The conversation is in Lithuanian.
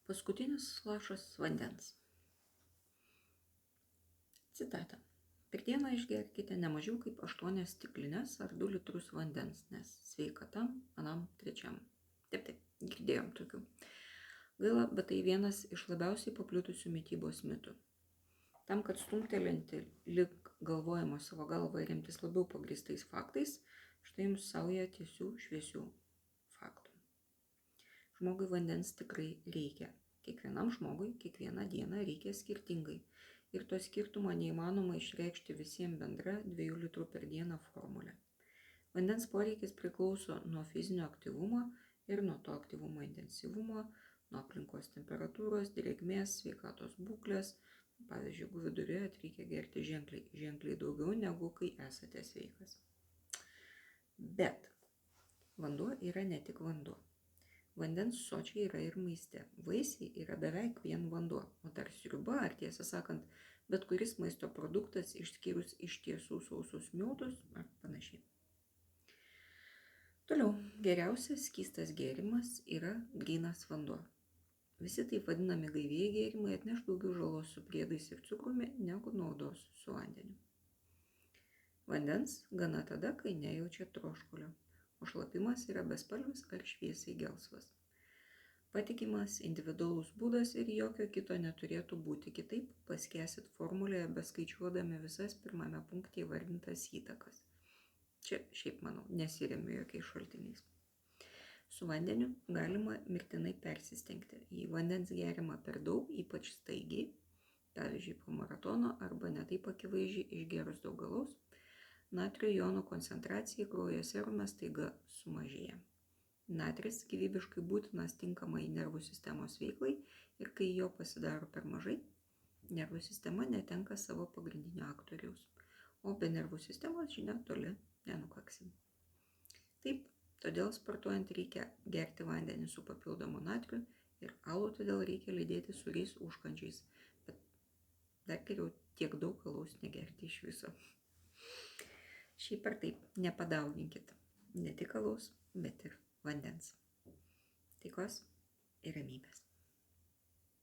Paskutinis lašas vandens. Citata. Per dieną išgerkite ne mažiau kaip 8 stiklines ar 2 litrus vandens, nes sveika tam, anam, trečiam. Taip, girdėjom tokių. Gaila, bet tai vienas iš labiausiai paplitusių mitybos mitų. Tam, kad stumtelinti lik galvojimo savo galvą ir remtis labiau pagrįstais faktais, štai jums sauja tiesių šviesių faktų. Žmogui vandens tikrai reikia. Kiekvienam žmogui kiekvieną dieną reikia skirtingai. Ir to skirtumo neįmanoma išreikšti visiems bendra 2 litrų per dieną formulė. Vandens poreikis priklauso nuo fizinio aktyvumo ir nuo to aktyvumo intensyvumo, nuo aplinkos temperatūros, drėgmės, sveikatos būklės. Pavyzdžiui, jeigu viduriuojat, reikia gerti ženkliai daugiau negu kai esate sveikas. Bet vanduo yra ne tik vanduo. Vandens sočiai yra ir maiste. Vaisiai yra beveik vien vanduo, o dar sriuba, ar tiesą sakant, bet kuris maisto produktas išskyrus iš tiesų sausus miltus ar panašiai. Toliau, geriausias skystas gėrimas yra grynas vanduo. Visi taip vadinami gaivieji gėrimai atneš daugiau žalos su priedais ir cukrumi negu naudos su vandeniu. Vandens gana tada, kai nejaučia troškulio, o šlapimas yra bespalvis ar šviesiai gelsvas. Patikimas, individualus būdas ir jokio kito neturėtų būti, kitaip paskęsit formulėje beskaičiuodami visas pirmame punkte įvardintas įtakas. Čia šiaip manau, nesiremiu jokiais šaltiniais. Su vandeniu galima mirtinai persistengti. Jei vandens geriama per daug, ypač staigiai, pavyzdžiui, po maratono arba netaip akivaizdžiai išgerus daug alaus, natrio jonų koncentracija kraujo serume staiga sumažėja. Natris gyvybiškai būtinas tinkamai nervų sistemos veiklai ir kai jo pasidaro per mažai, nervų sistema netenka savo pagrindinio aktoriaus, o be nervų sistemos, žinia, toli nenukaksim. Taip, todėl sportuojant reikia gerti vandenį su papildomu natriu ir alų todėl reikia lydėti sūriais užkandžiais, bet dar geriau tiek daug alaus negerti iš viso. Šiaip ar taip, nepadauginkit ne tik alaus, bet ir vandens. Taikos ir ramybės.